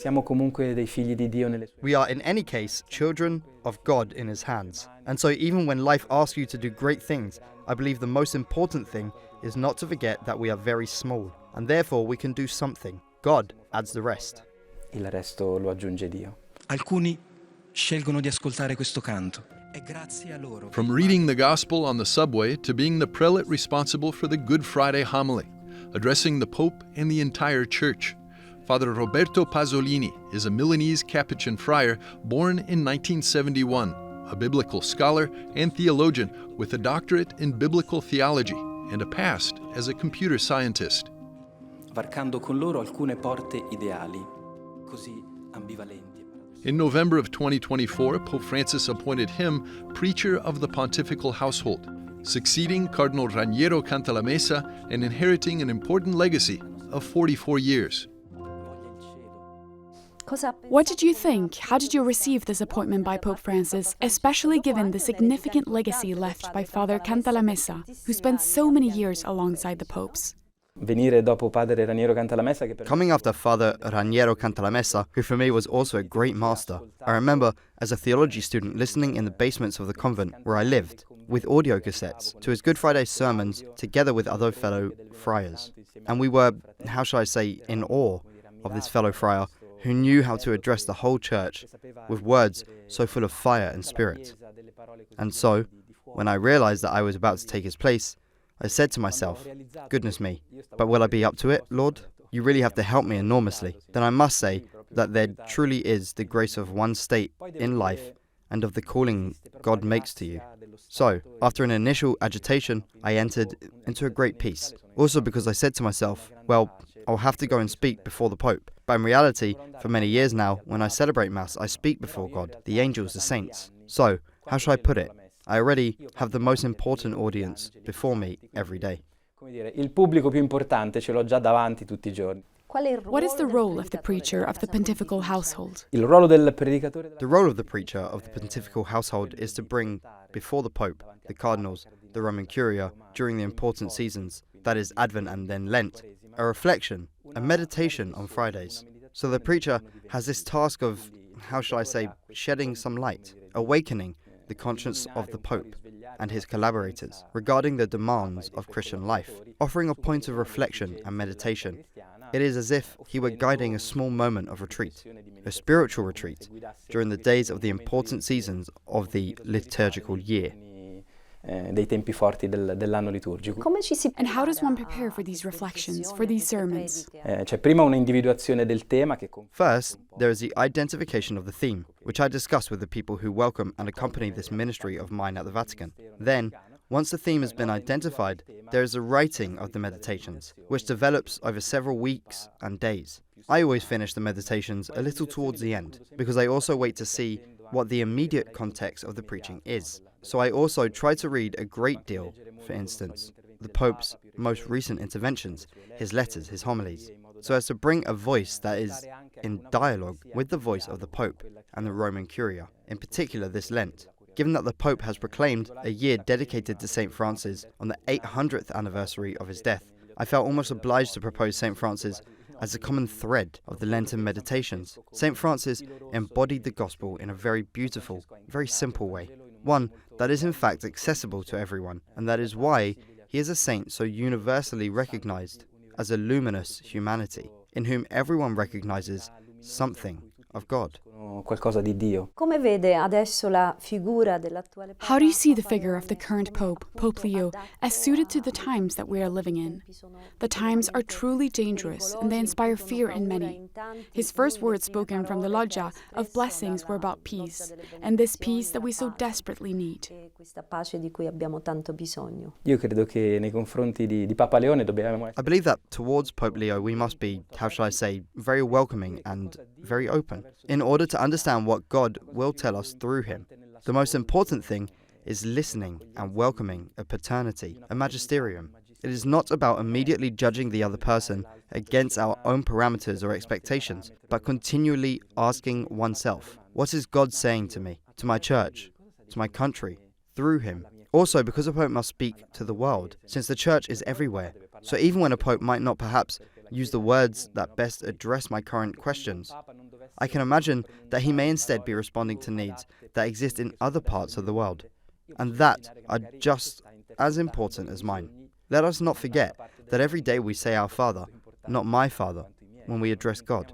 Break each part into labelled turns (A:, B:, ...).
A: Siamo comunque dei figli di Dio nelle sue.
B: We are, in any case, children of God in His hands. And so even when life asks you to do great things, I believe the most important thing is not to forget that we are very small, and therefore we can do something. God adds the rest.
A: Il resto lo aggiunge Dio.
C: Alcuni scelgono di ascoltare questo canto. È grazie a loro.
D: From reading the Gospel on the subway to being the prelate responsible for the Good Friday homily, addressing the Pope and the entire Church, Father Roberto Pasolini is a Milanese Capuchin friar born in 1971, a biblical scholar and theologian with a doctorate in Biblical Theology and a past as a computer scientist.
A: Varcando con loro alcune porte ideali, così ambivalenti.
D: In November of 2024, Pope Francis appointed him preacher of the Pontifical Household, succeeding Cardinal Cantalamessa and inheriting an important legacy of 44 years.
E: What did you think? How did you receive this appointment by Pope Francis, especially given the significant legacy left by Father Cantalamessa, who spent so many years alongside the popes?
A: Venire dopo Padre Raniero Cantalamessa, che per
B: Coming after Father Raniero Cantalamessa, who for me was also a great master, I remember as a theology student listening in the basements of the convent where I lived, with audio cassettes, to his Good Friday sermons together with other fellow friars. And we were, how shall I say, in awe of this fellow friar who knew how to address the whole church with words so full of fire and spirit. And so, when I realized that I was about to take his place, I said to myself, goodness me, but will I be up to it, Lord? You really have to help me enormously. Then I must say that there truly is the grace of one state in life and of the calling God makes to you. So, after an initial agitation, I entered into a great peace. Also because I said to myself, well, I'll have to go and speak before the Pope. But in reality, for many years now, when I celebrate Mass, I speak before God, the angels, the saints. So, how shall I put it? I already have the most important audience before me every day.
A: come dire, il pubblico più importante ce l'ho già davanti tutti i giorni.
E: What is the role of the preacher of the Pontifical Household?
A: Il ruolo del predicatore
B: The role of the preacher of the Pontifical Household is to bring before the Pope, the cardinals, the Roman Curia, during the important seasons, that is Advent and then Lent, a reflection, a meditation on Fridays. So the preacher has this task of, how shall I say, shedding some light, awakening the conscience of the Pope and his collaborators regarding the demands of Christian life, offering a point of reflection and meditation. It is as if he were guiding a small moment of retreat, a spiritual retreat, during the days of the important seasons of the liturgical year.
A: Dei tempi forti dell'anno liturgico.
E: And how does one prepare for these reflections, for these sermons?
A: C'è prima una individuazione del tema che
B: First, there is the identification of the theme, which I discuss with the people who welcome and accompany this ministry of mine at the Vatican. Then, once the theme has been identified, there is a writing of the meditations, which develops over several weeks and days. I always finish the meditations a little towards the end, because I also wait to see what the immediate context of the preaching is. So I also try to read a great deal, for instance, the Pope's most recent interventions, his letters, his homilies, so as to bring a voice that is in dialogue with the voice of the Pope and the Roman Curia, in particular this Lent. Given that the Pope has proclaimed a year dedicated to St. Francis on the 800th anniversary of his death, I felt almost obliged to propose St. Francis as a common thread of the Lenten meditations. St. Francis embodied the gospel in a very beautiful, very simple way, one that is in fact accessible to everyone, and that is why he is a saint so universally recognized as a luminous humanity, in whom everyone recognizes something of God.
A: qualcosa di Dio.
F: How do
E: you see the figure of the current Pope, Pope Leo, as suited to the times that we are living in? The times are truly dangerous and they inspire fear in many. His first words spoken from the loggia of blessings were about peace, and this peace that we so desperately need.
A: Io credo che nei confronti di Papa Leone dobbiamo
B: I believe that towards Pope Leo we must be, how shall I say, very welcoming and very open, in order to understand what God will tell us through him. The most important thing is listening and welcoming a paternity, a magisterium. It is not about immediately judging the other person against our own parameters or expectations, but continually asking oneself, what is God saying to me, to my church, to my country, through him? Also, because a pope must speak to the world, since the church is everywhere. So even when a pope might not perhaps use the words that best address my current questions, I can imagine that he may instead be responding to needs that exist in other parts of the world, and that are just as important as mine. Let us not forget that every day we say our Father, not my Father, when we address God.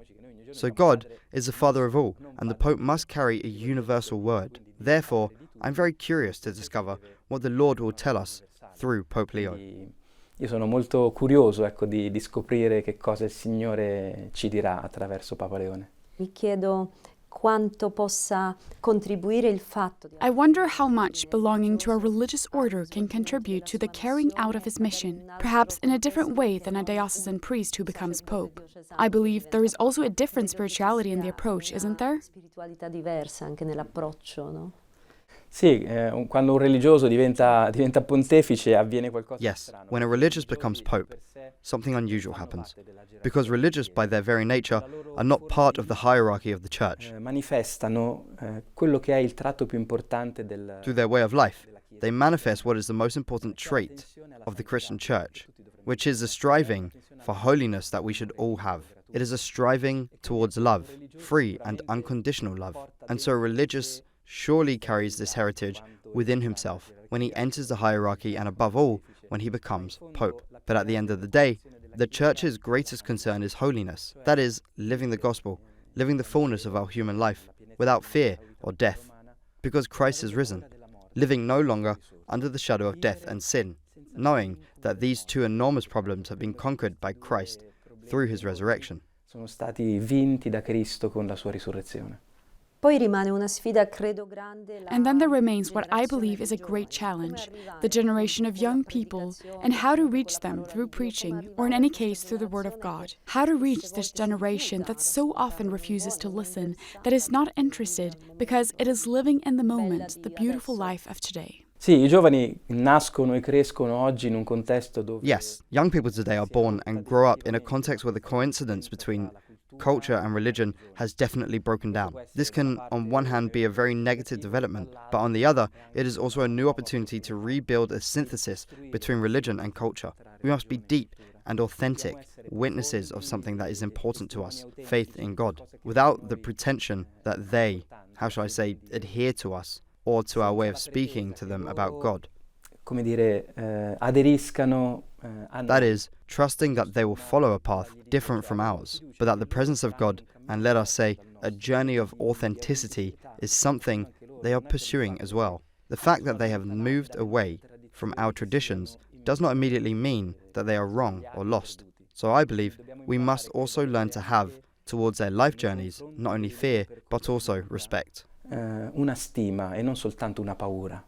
B: So God is the Father of all, and the Pope must carry a universal word. Therefore, I'm very curious to discover what the Lord will tell us through Pope Leo.
A: Io sono molto curioso, di scoprire che cosa il Signore ci dirà attraverso Papa Leone.
F: Mi chiedo quanto possa contribuire il fatto.
E: I wonder how much belonging to a religious order can contribute to the carrying out of his mission, perhaps in a different way than a diocesan priest who becomes pope. I believe there is also a different spirituality in the approach, isn't there?
F: Spiritualità diversa anche nell'approccio, no?
A: Sì, quando un religioso diventa pontefice avviene qualcosa di
B: Yes,
A: strano.
B: when a religious becomes pope, something unusual happens, because religious by their very nature are not part of the hierarchy of the church.
A: Manifestano quello che è il tratto più importante del...
B: Through their way of life, they manifest what is the most important trait of the Christian church, which is a striving for holiness that we should all have. It is a striving towards love, free and unconditional love. And so a religious surely carries this heritage within himself when he enters the hierarchy and above all, when he becomes Pope. But at the end of the day, the Church's greatest concern is holiness. That is, living the gospel, living the fullness of our human life, without fear or death. Because Christ has risen, living no longer under the shadow of death and sin, knowing that these two enormous problems have been conquered by Christ through his resurrection.
A: Sono stati vinti da Cristo con la sua risurrezione.
F: Poi rimane una sfida, credo, grande.
E: And then there remains what I believe is a great challenge, the generation of young people, and how to reach them through preaching, or in any case through the Word of God. How to reach this generation that so often refuses to listen, that is not interested, because it is living in the moment, the beautiful life of today.
A: Sì, i giovani nascono e crescono oggi in un contesto dove...
B: Yes, young people today are born and grow up in a context where the coincidence between culture and religion has definitely broken down. This can, on one hand, be a very negative development, but on the other, it is also a new opportunity to rebuild a synthesis between religion and culture. We must be deep and authentic witnesses of something that is important to us, faith in God, without the pretension that they, how shall I say, adhere to us or to our way of speaking to them about God.
A: Come dire, aderiscano...
B: That is, trusting that they will follow a path different from ours, but that the presence of God, and let us say, a journey of authenticity, is something they are pursuing as well. The fact that they have moved away from our traditions does not immediately mean that they are wrong or lost. So I believe we must also learn to have, towards their life journeys, not only fear, but also respect.
A: Una stima e non soltanto una paura.